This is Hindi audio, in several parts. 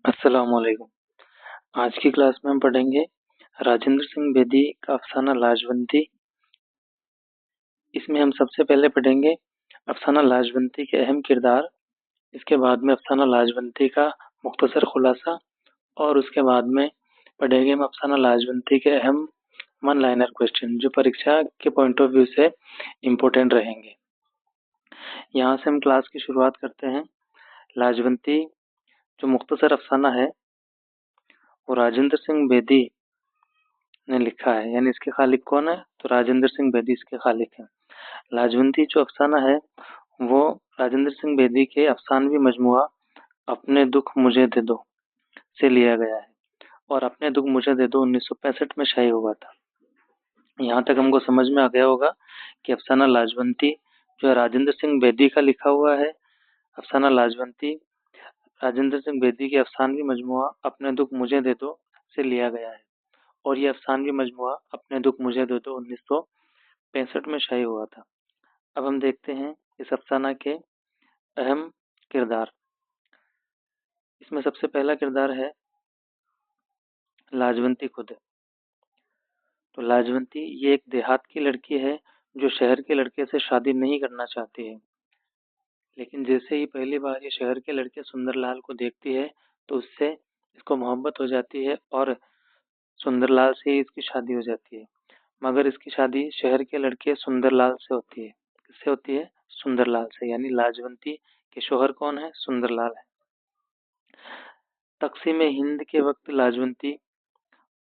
अस्सलामुअलैकुम। आज की क्लास में हम पढ़ेंगे राजेंद्र सिंह बेदी का अफसाना लाजवंती। इसमें हम सबसे पहले पढ़ेंगे अफसाना लाजवंती के अहम किरदार, इसके बाद में अफसाना लाजवंती का मुख्तसर खुलासा और उसके बाद में पढ़ेंगे हम अफसाना लाजवंती के अहम वन लाइनर क्वेश्चन जो परीक्षा के पॉइंट ऑफ व्यू से इम्पोर्टेंट रहेंगे। यहाँ से हम क्लास की शुरुआत करते हैं। लाजवंती जो मुख्तसर अफसाना है वो राजेंद्र सिंह बेदी ने लिखा है, यानी इसके खालिक कौन है? तो राजेंद्र सिंह बेदी इसके खालिक हैं। लाजवंती जो अफसाना है वो राजेंद्र सिंह बेदी के अफसानवी मजमुआ अपने दुख मुझे दे दो से लिया गया है और अपने दुख मुझे दे दो 1965 में शाये हुआ था। यहाँ तक हमको समझ में आ गया होगा कि अफसाना लाजवंती जो है राजेंद्र सिंह बेदी का लिखा हुआ है। अफसाना लाजवंती राजेंद्र सिंह बेदी के अफसानवी मजमुआ अपने दुख मुझे दे दो से लिया गया है और ये अफसानवी मजमुआ अपने दुख मुझे दे दो 1965 में शाये हुआ था। अब हम देखते हैं इस अफसाना के अहम किरदार। इसमें सबसे पहला किरदार है लाजवंती खुद। तो लाजवंती ये एक देहात की लड़की है जो शहर के लड़के से शादी नहीं करना चाहती है, लेकिन जैसे ही पहली बार ये शहर के लड़के सुंदरलाल को देखती है तो उससे इसको मोहब्बत हो जाती है और सुंदरलाल से ही इसकी शादी हो जाती है। मगर इसकी शादी शहर के लड़के सुंदरलाल से होती है। किससे होती है? सुंदरलाल से, यानी लाजवंती के शोहर कौन है? सुंदरलाल है। तकसीम हिंद के वक्त लाजवंती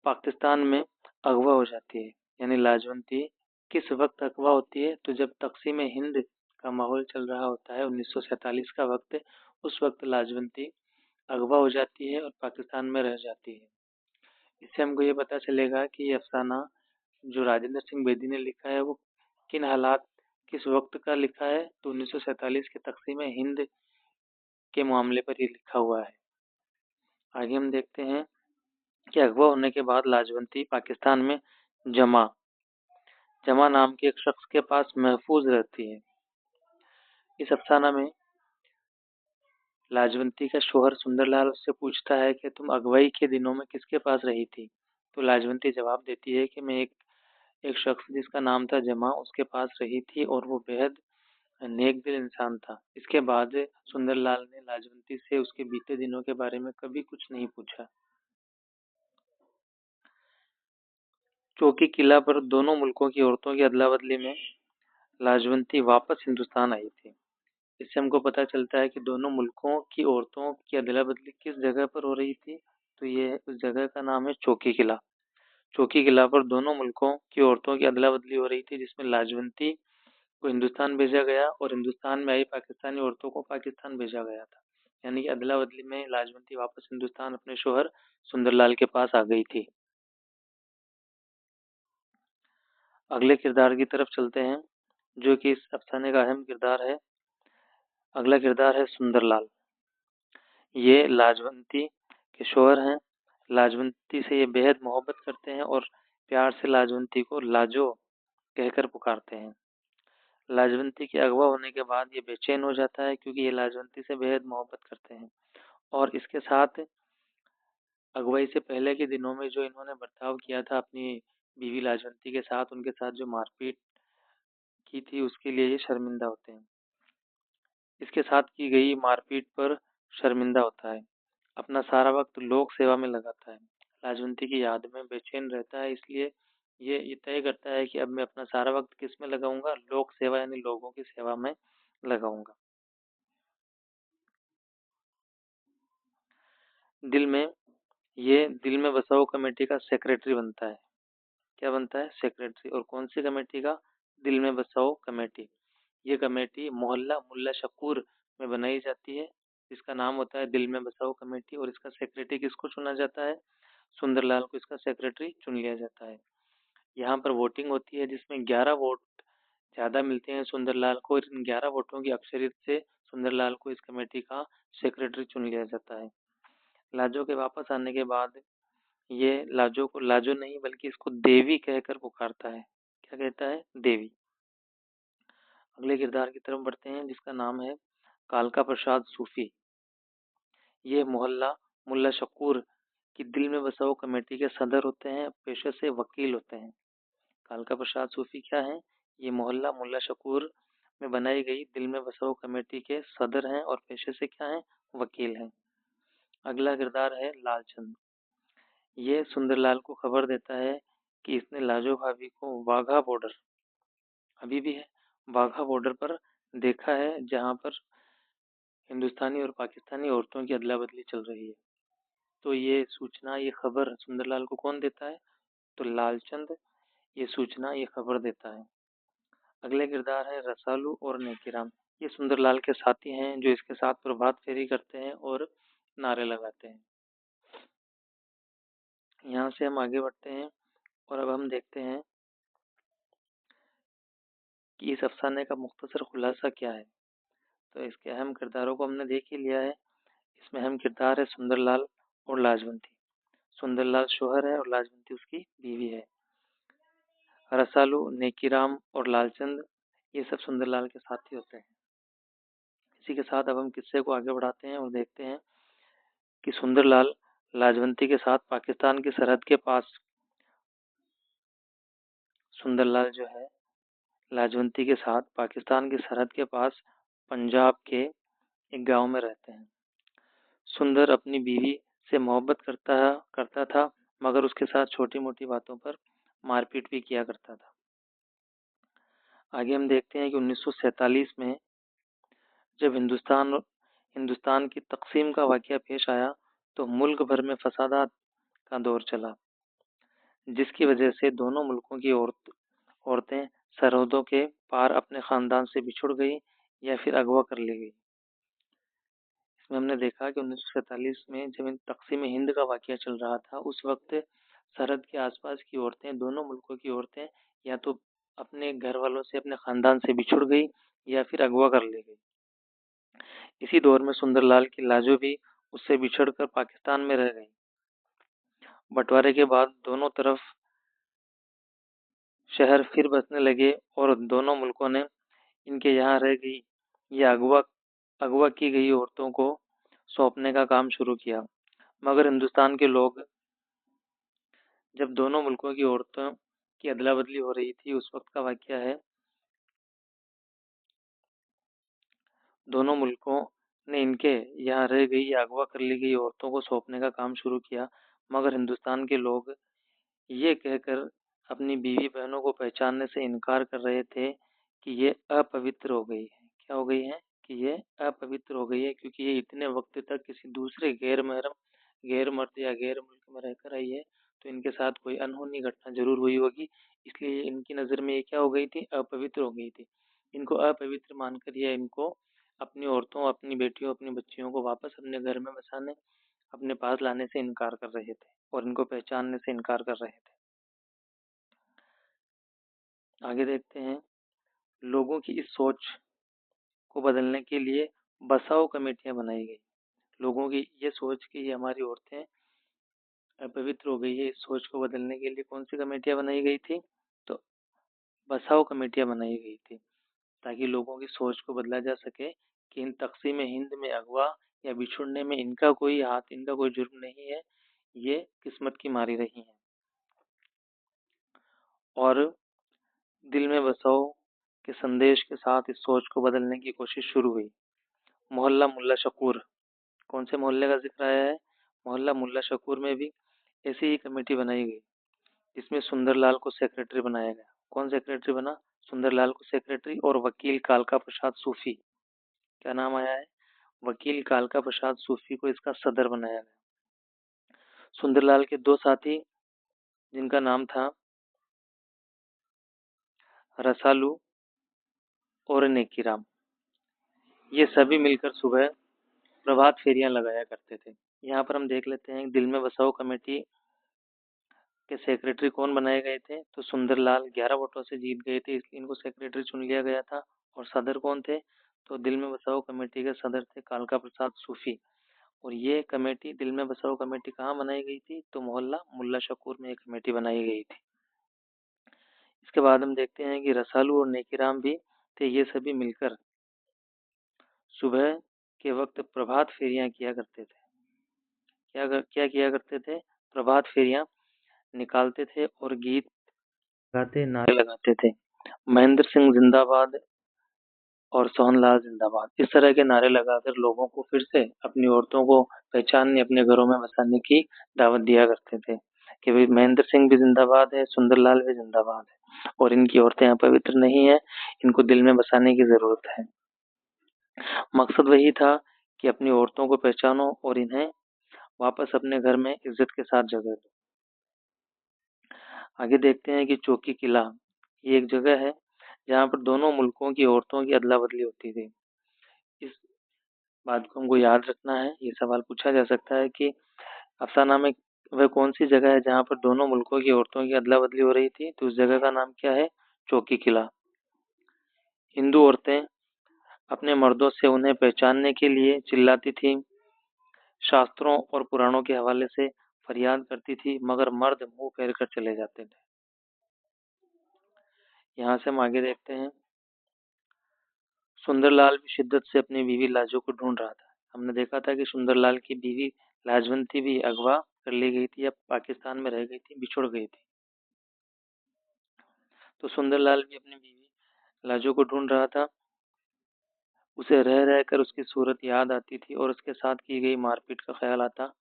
पाकिस्तान में अगवा हो जाती है। यानी लाजवंती किस वक्त अगवा होती है? तो जब तकसीम हिंद का माहौल चल रहा होता है 1947 का वक्त, उस वक्त लाजवंती अगवा हो जाती है और पाकिस्तान में रह जाती है। इससे हमको ये पता चलेगा कि ये अफसाना जो राजेंद्र सिंह बेदी ने लिखा है वो किन हालात किस वक्त का लिखा है? तो 1947 के तकसीम हिंद के मामले पर ये लिखा हुआ है। आगे हम देखते हैं कि अगवा होने के बाद लाजवंती पाकिस्तान में जमा जमा नाम के एक शख्स के पास महफूज रहती है। इस अफसाना में लाजवंती का शोहर सुंदरलाल उससे पूछता है कि तुम अगवाई के दिनों में किसके पास रही थी? तो लाजवंती जवाब देती है कि मैं एक शख्स जिसका नाम था जमा उसके पास रही थी और वो बेहद नेक दिल इंसान था। इसके बाद सुंदरलाल ने लाजवंती से उसके बीते दिनों के बारे में कभी कुछ नहीं पूछा। चौकी किला पर दोनों मुल्कों की औरतों की अदला बदली में लाजवंती वापस हिंदुस्तान आई थी। इससे हमको पता चलता है कि दोनों मुल्कों की औरतों की अदला बदली किस जगह पर हो रही थी। तो ये उस जगह का नाम है चौकी किला। चौकी किला पर दोनों मुल्कों की औरतों की अदला बदली हो रही थी, जिसमें लाजवंती को हिंदुस्तान भेजा गया और हिंदुस्तान में आई पाकिस्तानी औरतों को पाकिस्तान भेजा गया था। यानी कि अदला बदली में लाजवंती वापस हिंदुस्तान अपने शोहर सुंदरलाल के पास आ गई थी। अगले किरदार की तरफ चलते हैं जो कि इस अफसाने का अहम किरदार है। अगला किरदार है सुंदरलाल। ये लाजवंती के शोहर हैं। लाजवंती से ये बेहद मोहब्बत करते हैं और प्यार से लाजवंती को लाजो कहकर पुकारते हैं। लाजवंती के अगवा होने के बाद ये बेचैन हो जाता है क्योंकि ये लाजवंती से बेहद मोहब्बत करते हैं और इसके साथ अगवाई से पहले के दिनों में जो इन्होंने बर्ताव किया था अपनी बीवी लाजवंती के साथ, उनके साथ जो मारपीट की थी उसके लिए ये शर्मिंदा होते हैं। इसके साथ की गई मारपीट पर शर्मिंदा होता है। अपना सारा वक्त लोक सेवा में लगाता है। लाजवंती की याद में बेचैन रहता है, इसलिए ये तय करता है कि अब मैं अपना सारा वक्त किस में लगाऊंगा? लोक सेवा, यानी लोगों की सेवा में लगाऊंगा। दिल में बसाओ कमेटी का सेक्रेटरी बनता है। क्या बनता है? सेक्रेटरी। और कौन सी कमेटी का? दिल में बसाओ कमेटी। ये कमेटी मोहल्ला मुल्ला शकूर में बनाई जाती है। इसका नाम होता है दिल में बसाओ कमेटी और इसका सेक्रेटरी किसको चुना जाता है? सुंदरलाल को इसका सेक्रेटरी चुन लिया जाता है। यहाँ पर वोटिंग होती है जिसमें 11 वोट ज्यादा मिलते हैं सुंदरलाल को और इन 11 वोटों की अक्सरियत से सुंदरलाल को इस कमेटी का सेक्रेटरी चुन लिया जाता है। लाजो के वापस आने के बाद ये लाजो को लाजो नहीं बल्कि इसको देवी कहकर पुकारता है। क्या कहता है? देवी। अगले किरदार की तरफ बढ़ते हैं जिसका नाम है कालका प्रसाद सूफी। ये मोहल्ला मुल्ला शकूर की दिल में बसाओ कमेटी के सदर होते हैं, पेशे से वकील होते हैं। कालका प्रसाद सूफी क्या है? ये मोहल्ला मुल्ला शकूर में बनाई गई दिल में बसाओ कमेटी के सदर हैं और पेशे से क्या है? वकील हैं। अगला किरदार है लालचंद। ये सुंदरलाल को खबर देता है कि इसने लाजो भाभी को वाघा बॉर्डर, अभी भी है, वाघा बॉर्डर पर देखा है जहां पर हिंदुस्तानी और पाकिस्तानी औरतों की अदला बदली चल रही है। तो ये सूचना, ये खबर सुंदरलाल को कौन देता है? तो लालचंद ये सूचना, ये खबर देता है। अगले किरदार है रसालू और नेकीराम। ये सुंदरलाल के साथी हैं जो इसके साथ प्रभात फेरी करते हैं और नारे लगाते हैं। यहाँ से हम आगे बढ़ते हैं और अब हम देखते हैं कि इस अफसाने का मुख्तसर खुलासा क्या है। तो इसके अहम किरदारों को हमने देख ही लिया है। इसमें अहम किरदार है सुंदरलाल और लाजवंती। सुंदरलाल शोहर है और लाजवंती उसकी बीवी है। रसालू, नेकीराम और लालचंद ये सब सुंदरलाल के साथी होते हैं। इसी के साथ अब हम किस्से को आगे बढ़ाते हैं और देखते हैं कि सुंदरलाल लाजवंती के साथ पाकिस्तान की सरहद के पास, सुंदरलाल जो है लाजवंती के साथ पाकिस्तान की सरहद के पास पंजाब के एक गांव में रहते हैं। सुंदर अपनी बीवी से मोहब्बत करता था मगर उसके साथ छोटी मोटी बातों पर मारपीट भी किया करता था। आगे हम देखते हैं कि 1947 में जब हिंदुस्तान की तकसीम का वाकया पेश आया तो मुल्क भर में फसादात का दौर चला, जिसकी वजह से दोनों मुल्कों की औरतें सरहदों के पार अपने खानदान से बिछुड़ गई या फिर अगवा कर ली गई। इसमें हमने देखा कि 1947 में जब तकसीम हिंद का वाकया चल रहा था, उस वक्त सरहद के आसपास की औरतें, दोनों मुल्कों की औरतें या तो अपने घर वालों से, अपने खानदान से बिछुड़ गई या फिर अगवा कर ली गई। इसी दौर में सुंदरलाल की लाजो भी उससे बिछड़कर पाकिस्तान में रह गई। बंटवारे के बाद दोनों तरफ शहर फिर बसने लगे और दोनों मुल्कों ने इनके यहाँ रह गई या अगवा की गई औरतों को सौंपने का काम शुरू किया। मगर हिंदुस्तान के लोग, जब दोनों मुल्कों की औरतों की अदला बदली हो रही थी, उस वक्त का वाकया है, दोनों मुल्कों ने इनके यहाँ रह गई या अगवा कर ली गई औरतों को सौंपने का काम शुरू किया। मगर हिंदुस्तान के लोग ये कहकर अपनी बीवी बहनों को पहचानने से इनकार कर रहे थे कि ये अपवित्र हो गई है। क्या हो गई है? कि ये अपवित्र हो गई है, क्योंकि ये इतने वक्त तक किसी दूसरे गैर मर्द या गैर मुल्क में रहकर आई है, तो इनके साथ कोई अनहोनी घटना जरूर हुई होगी। इसलिए इनकी नज़र में ये क्या हो गई थी? अपवित्र हो गई थी। इनको अपवित्र मानकर ये इनको अपनी औरतों, अपनी बेटियों, अपनी बच्चियों को वापस अपने घर में बसाने, अपने पास लाने से इनकार कर रहे थे और इनको पहचानने से इनकार कर रहे थे। आगे देखते हैं। लोगों की इस सोच को बदलने के लिए बसाओ कमेटियां बनाई गई। लोगों की ये सोच कि ये हमारी औरतें अपवित्र हो गई है, इस सोच को बदलने के लिए कौन सी कमेटियां बनाई गई थी? तो बसाओ कमेटियां बनाई गई थी, ताकि लोगों की सोच को बदला जा सके कि इन तकसीम हिंद में अगवा या बिछुड़ने में इनका कोई हाथ, इनका कोई जुर्म नहीं है, ये किस्मत की मारी रही हैं। और दिल में बसाओ के संदेश के साथ इस सोच को बदलने की कोशिश शुरू हुई। मोहल्ला मुल्ला शकूर, कौन से मोहल्ले का जिक्र आया है? मोहल्ला मुल्ला शकूर में भी ऐसी ही कमेटी बनाई गई, जिसमें सुंदरलाल को सेक्रेटरी बनाया गया। कौन सेक्रेटरी बना? सुंदरलाल को सेक्रेटरी, और वकील कालका प्रसाद सूफी, क्या नाम आया है? वकील कालका प्रसाद सूफी को इसका सदर बनाया गया। सुंदरलाल के दो साथी, जिनका नाम था रसालू और नेकीराम, ये सभी मिलकर सुबह प्रभात फेरियां लगाया करते थे। यहाँ पर हम देख लेते हैं, दिल में बसाओ कमेटी के सेक्रेटरी कौन बनाए गए थे? तो सुंदरलाल 11 वोटों से जीत गए थे, इसलिए इनको सेक्रेटरी चुन लिया गया था। और सदर कौन थे? तो दिल में बसाओ कमेटी के सदर थे कालका प्रसाद सूफी। और ये कमेटी, दिल में बसाओ कमेटी, कहाँ बनाई गई थी? तो मोहल्ला मुल्ला शकूर में एक कमेटी बनाई गई थी। इसके बाद हम देखते हैं कि रसालू और नेकीराम भी थे। ये सभी मिलकर सुबह के वक्त प्रभात फेरियां किया करते थे। क्या किया करते थे? प्रभात फेरियां निकालते थे और गीत गाते, नारे लगाते थे। महेंद्र सिंह जिंदाबाद और सोहनलाल जिंदाबाद, इस तरह के नारे लगाकर लोगों को फिर से अपनी औरतों को पहचानने, अपने घरों में बसाने की दावत दिया करते थे कि भाई महेंद्र सिंह भी जिंदाबाद है, सुंदरलाल भी जिंदाबाद है और इनकी औरतें अपवित्र नहीं है, इनको दिल में बसाने की जरूरत है। मकसद वही था कि अपनी औरतों को पहचानो और इन्हें वापस अपने घर में इज्जत के साथ जगह दो। आगे देखते हैं कि चौकी किला, ये एक जगह है जहाँ पर दोनों मुल्कों की औरतों की अदला बदली होती थी। इस बात को हमको याद रखना है। ये सवाल पूछा जा सकता है कि अफसाना में वह कौन सी जगह है जहाँ पर दोनों मुल्कों की औरतों की अदला बदली हो रही थी, तो उस जगह का नाम क्या है? चौकी किला। हिंदू औरतें अपने मर्दों से उन्हें पहचानने के लिए चिल्लाती थी, शास्त्रों और पुराणों के हवाले से फरियाद करती थी, मगर मर्द मुंह फेर कर चले जाते थे। यहाँ से हम आगे देखते हैं। सुंदरलाल भी शिद्दत से अपनी बीवी लाजो को ढूंढ रहा था। हमने देखा था कि सुंदरलाल की बीवी लाजवंती भी अगवा कर ली गई थी या पाकिस्तान में रह गई थी, बिछुड़ गई थी। तो सुंदरलाल भी अपनी बीवी लाजो को ढूंढ रहा था। उसे रह रह कर उसकी सूरत याद आती थी और उसके साथ की गई मारपीट का ख्याल आता।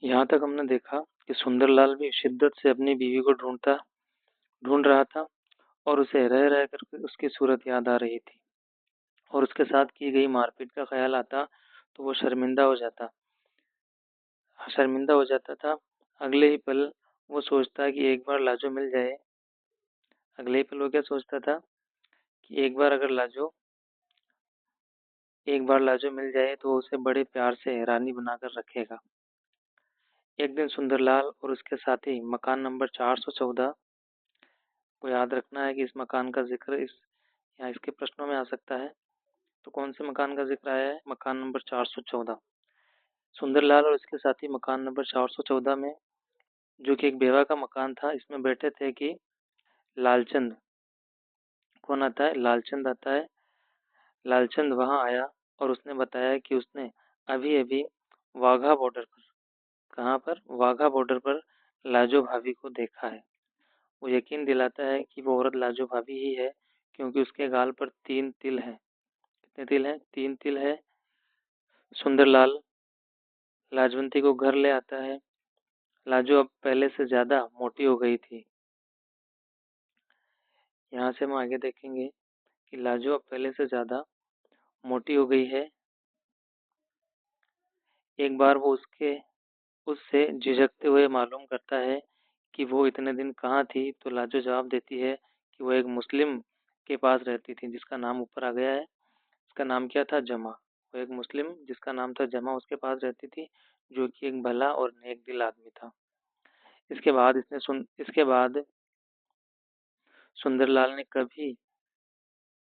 यहाँ तक हमने देखा कि सुंदरलाल भी शिद्दत से अपनी बीवी को ढूंढ रहा था और उसे रह रह कर उसकी सूरत याद आ रही थी और उसके साथ की गई मारपीट का ख्याल आता, तो वो शर्मिंदा हो जाता था। अगले ही पल वो सोचता कि एक बार लाजो मिल जाए। अगले ही पल वो क्या सोचता था कि एक बार लाजो मिल जाए तो उसे बड़े प्यार से रानी बनाकर रखेगा। एक दिन सुंदरलाल और उसके साथी मकान नंबर 414 को, याद रखना है कि इस मकान का जिक्र यहाँ इसके प्रश्नों में आ सकता है। तो कौन से मकान का जिक्र आया है? मकान नंबर 414। सुंदरलाल और उसके साथी मकान नंबर 414 में, जो कि एक बेवा का मकान था, इसमें बैठे थे कि लालचंद, कौन आता है? लालचंद आता है। लालचंद वहां आया और उसने बताया कि उसने अभी अभी वाघा बॉर्डर पर, कहाँ पर? वाघा बॉर्डर पर लाजो भाभी को देखा है। वो यकीन दिलाता है कि वो औरत लाजो भाभी ही है, क्योंकि उसके गाल पर 3 तिल हैं। कितने तिल हैं? 3 तिल है। सुंदरलाल लाजवंती को घर ले आता है। लाजो अब पहले से ज्यादा मोटी हो गई थी। यहाँ से हम आगे देखेंगे कि लाजो अब पहले से ज्यादा मोटी हो गई है। एक बार वो उससे झिझकते हुए मालूम करता है कि वो इतने दिन कहाँ थी, तो लाजो जवाब देती है कि वो एक मुस्लिम के पास रहती थी, जिसका नाम ऊपर आ गया है। उसका नाम क्या था? जमा। वो एक मुस्लिम जिसका नाम था जमा, उसके पास रहती थी, जो कि एक भला और नेक दिल आदमी था। इसके बाद सुंदरलाल ने कभी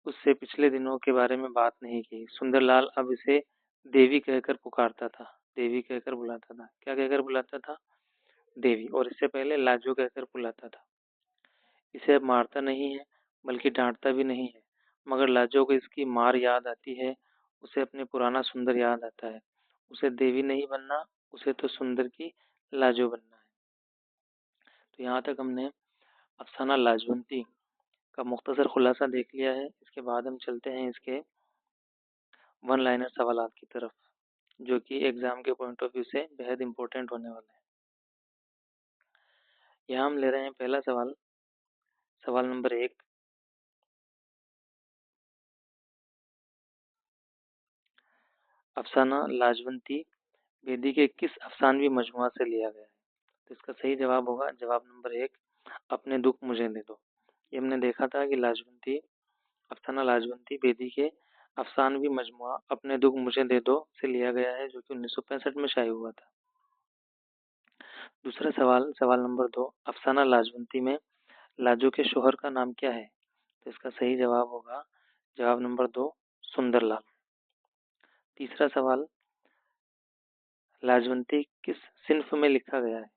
उससे पिछले दिनों के बारे में बात नहीं की। सुंदरलाल अब इसे देवी कहकर पुकारता था, देवी कहकर बुलाता था। क्या कहकर बुलाता था? देवी। और इससे पहले लाजो कहकर बुलाता था। इसे अब मारता नहीं है, बल्कि डांटता भी नहीं है, मगर लाजो को इसकी मार याद आती है। उसे अपने पुराना सुंदर याद आता है। उसे देवी नहीं बनना, उसे तो सुंदर की लाजो बनना है। तो यहाँ तक हमने अफसाना लाजवंती का मुख्तसर खुलासा देख लिया है। इसके बाद हम चलते हैं इसके वन लाइनर सवालात की तरफ, जो कि एग्जाम के पॉइंट ऑफ व्यू से बेहद इंपॉर्टेंट होने वाला है। यहाँ हम ले रहे हैं पहला सवाल, सवाल नंबर 1। अफसाना लाजवंती बेदी के किस अफसानवी मजमुआ से लिया गया है? तो इसका सही जवाब होगा जवाब नंबर 1, अपने दुख मुझे दे दो। ये हमने देखा था कि अफसाना लाजवंती बेदी के अफसानवी मजमुआ अपने दुख मुझे दे दो से लिया गया है, जो कि 1965 में शाये हुआ था। दूसरा सवाल, सवाल नंबर 2, अफसाना लाजवंती में लाजो के शोहर का नाम क्या है? तो इसका सही जवाब होगा जवाब नंबर 2, सुंदरलाल। तीसरा सवाल, लाजवंती किस सिन्फ में लिखा गया है?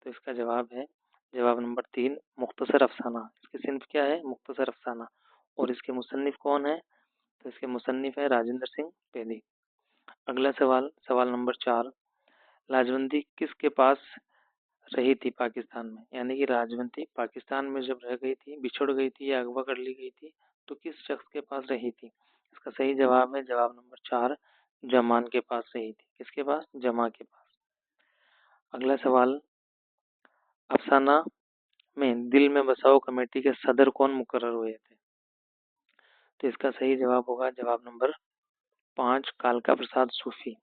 तो इसका जवाब है जवाब नंबर 3, मुख्तसर अफसाना। इसकी सिन्फ क्या है? मुख्तसर अफसाना। और इसके मुसन्निफ कौन है? तो इसके मुसन्निफ है राजेंद्र सिंह बेदी। अगला सवाल, सवाल नंबर 4। लाजवंती किसके पास रही थी पाकिस्तान में? यानी कि लाजवंती पाकिस्तान में जब रह गई थी, बिछड़ गई थी या अगवा कर ली गई थी, तो किस शख्स के पास रही थी? इसका सही जवाब है जवाब नंबर 4, जमान के पास रही थी। किसके पास? जमा के पास। अगला सवाल, अफसाना में दिल में बसाओ कमेटी के सदर कौन मुकर्रर हुए थे? तो इसका सही जवाब होगा जवाब नंबर 5, कालका प्रसाद सूफी।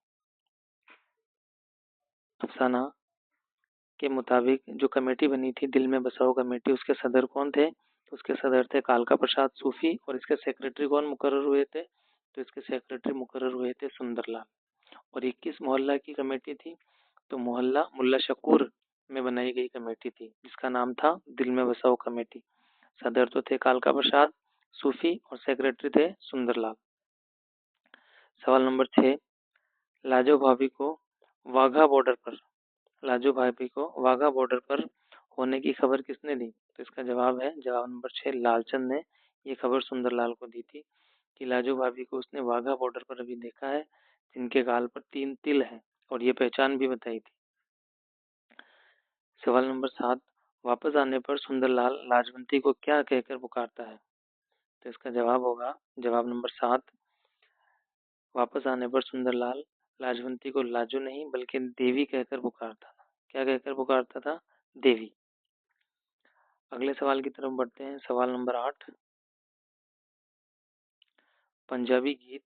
अफसाना के मुताबिक जो कमेटी बनी थी दिल में बसाओ कमेटी, उसके सदर कौन थे? तो उसके सदर थे कालका प्रसाद सूफी। और इसके सेक्रेटरी कौन मुकर्रर हुए थे? तो इसके सेक्रेटरी मुकर्रर हुए थे सुंदरलाल। और 21 मोहल्ला की कमेटी थी? तो मोहल्ला मुल्ला शकूर में बनाई गई कमेटी थी, जिसका नाम था दिल में बसाओ कमेटी। सदर तो थे कालका प्रसाद सूफी और सेक्रेटरी थे सुंदरलाल। सवाल नंबर 6। लाजो भाभी को वाघा बॉर्डर पर लाजो भाभी को वाघा बॉर्डर पर होने की खबर किसने दी? तो इसका जवाब है जवाब नंबर 6, लालचंद ने ये खबर सुंदरलाल को दी थी कि लाजो भाभी को उसने वाघा बॉर्डर पर अभी देखा है, जिनके गाल पर 3 तिल हैं, और ये पहचान भी बताई थी। सवाल नंबर 7। वापस आने पर सुंदरलाल लाजवंती को क्या कहकर पुकारता है? तो इसका जवाब होगा जवाब नंबर 7। वापस आने पर सुंदरलाल लाजवंती को लाजो नहीं बल्कि देवी कहकर पुकारता था। क्या कहकर पुकारता था? देवी। अगले सवाल की तरफ बढ़ते हैं। सवाल नंबर 8। पंजाबी गीत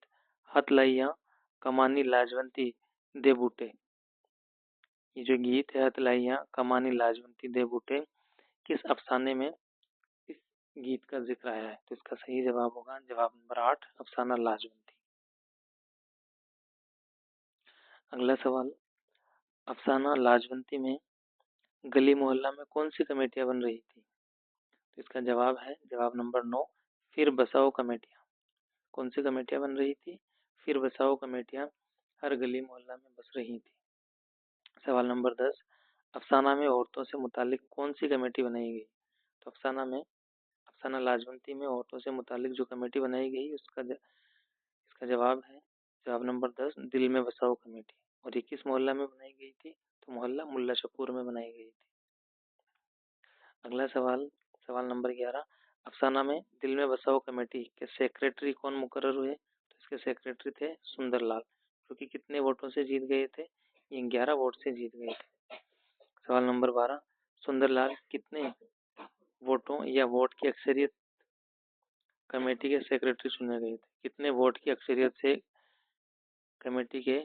हथ लाइया कमानी लाजवंती दे बूटे, ये जो गीत है हथ लाइया कमानी लाजवंती दे बूटे, किस अफसाने में इस गीत का जिक्र आया है? तो इसका सही जवाब होगा जवाब नंबर 8, अफसाना लाजवंती। अगला सवाल, अफसाना लाजवंती में गली मोहल्ला में कौन सी कमेटियां बन रही थी? तो इसका जवाब है जवाब नंबर 9, फिर बसाओ कमेटियां। कौन सी कमेटियां बन रही थी? फिर बसाओ कमेटियां हर गली मोहल्ला में बस रही थी। सवाल नंबर 10। अफसाना में औरतों से मुतालिक कौन सी कमेटी बनाई गई? तो अफसाना लाजवंती में औरतों से मुतालिक जो कमेटी बनाई गई इसका जवाब है जवाब नंबर 10, दिल में बसाओ कमेटी। और ये किस मोहल्ला में बनाई गई थी? तो मोहल्ला मुल्ला शकूर में बनाई गई थी। अगला सवाल, सवाल नंबर 11। अफसाना में दिल में बसाओ कमेटी के सेक्रेटरी कौन मुकर्रर हुए? तो इसके सेक्रेटरी थे सुंदरलाल, जो कि कितने वोटों से जीत गए थे? ये 11 वोट से जीत गए थे। सवाल नंबर 12। सुंदरलाल कितने वोटों या वोट की अक्सरियत कमेटी के सेक्रेटरी चुने गए थे? कितने वोट की अक्सरियत से कमेटी के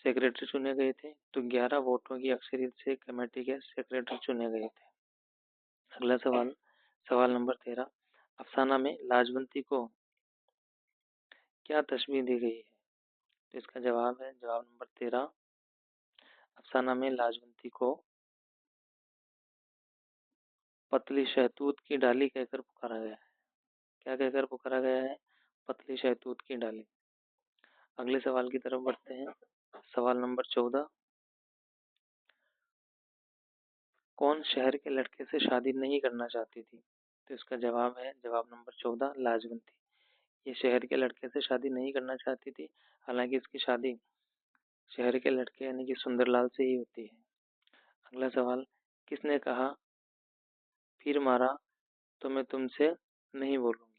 सेक्रेटरी चुने गए थे? तो 11 वोटों की अक्सरियत से कमेटी के सेक्रेटरी चुने गए थे। अगला सवाल, सवाल नंबर 13। अफसाना में लाजवंती को क्या तस्वीर दी गई है? तो इसका जवाब है जवाब नंबर 13। अफसाना में लाजवंती को पतली शहतूत की डाली कहकर पुकारा गया है। क्या कहकर पुकारा गया है? पतली शहतूत की डाली। अगले सवाल की तरफ बढ़ते हैं। सवाल नंबर 14। कौन शहर के लड़के से शादी नहीं करना चाहती थी? तो इसका जवाब है जवाब नंबर 14, लाजवंती। ये शहर के लड़के से शादी नहीं करना चाहती थी, हालांकि इसकी शादी शहर के लड़के यानी कि सुंदरलाल से ही होती है। अगला सवाल, किसने कहा फिर मारा तो मैं तुमसे नहीं बोलूंगी?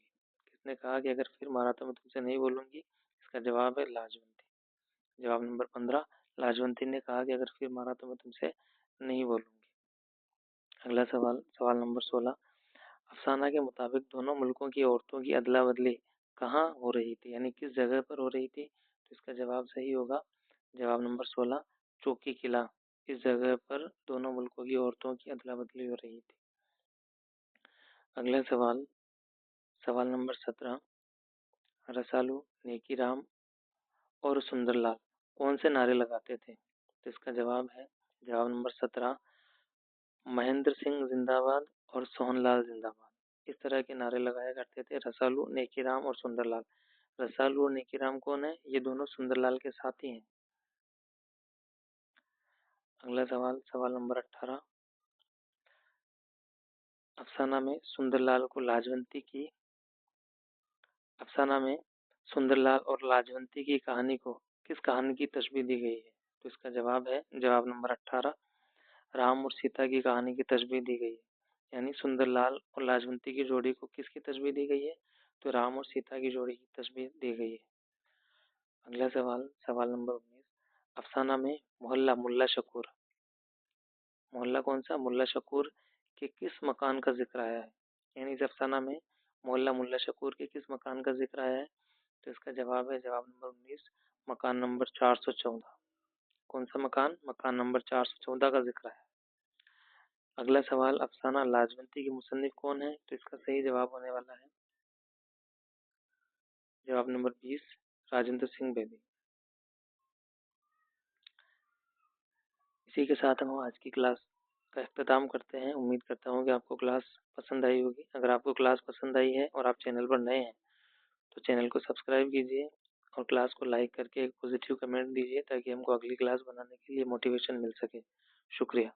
किसने कहा कि अगर फिर मारा तो मैं तुमसे नहीं बोलूंगी? इसका जवाब है लाजवंती। जवाब नंबर 15, लाजवंती ने कहा कि अगर फिर मारा तो मैं तुमसे नहीं बोलूंगी। अगला सवाल, सवाल नंबर 16। अफसाना के मुताबिक दोनों मुल्कों की औरतों की अदला बदली कहाँ हो रही थी, यानी किस जगह पर हो रही थी? तो इसका जवाब सही होगा जवाब नंबर 16, चौकी किला। इस जगह पर दोनों मुल्कों की औरतों की अदला बदली हो रही थी। अगला सवाल, सवाल नंबर 17। रसालू, नेकीराम और सुंदरलाल कौन से नारे लगाते थे? तो इसका जवाब है जवाब नंबर 17, महेंद्र सिंह जिंदाबाद और सोहनलाल जिंदाबाद। इस तरह के नारे लगाया करते थे रसालू, नेकीराम और सुंदरलाल। रसालू और नेकीराम कौन है? ये दोनों सुंदरलाल के साथी हैं। अगला सवाल, सवाल नंबर 18। अफसाना में सुंदरलाल को लाजवंती की अफसाना में सुंदरलाल और लाजवंती की कहानी को किस कहानी की तस्वीर दी गई है? तो इसका जवाब है जवाब नंबर 18, राम और सीता की कहानी की तस्वीर दी गई है। यानी सुंदरलाल और लाजवंती की जोड़ी को किसकी तस्वीर दी गई है? तो राम और सीता की जोड़ी की तस्वीर दी गई है। अगला सवाल, सवाल नंबर 19, अफसाना में मोहल्ला मुल्ला शकूर, मोहल्ला कौन सा? मुल्ला शकूर के किस मकान का जिक्र आया है? यानी इस अफसाना में मोहल्ला मुल्ला शकूर के किस मकान का जिक्र आया है? तो इसका जवाब है जवाब नंबर 19, मकान नंबर 414। कौन सा मकान? मकान नंबर 414 का जिक्र है। अगला सवाल, अफसाना लाजवंती के मुसन्निफ कौन है? तो इसका सही जवाब होने वाला है जवाब नंबर 20, राजेंद्र सिंह बेदी। इसी के साथ हम आज की क्लास का इख्तिताम करते हैं। उम्मीद करता हूँ कि आपको क्लास पसंद आई होगी। अगर आपको क्लास पसंद आई है और आप चैनल पर नए हैं तो चैनल को सब्सक्राइब कीजिए और क्लास को लाइक करके एक पॉजिटिव कमेंट दीजिए ताकि हमको अगली क्लास बनाने के लिए मोटिवेशन मिल सके। शुक्रिया।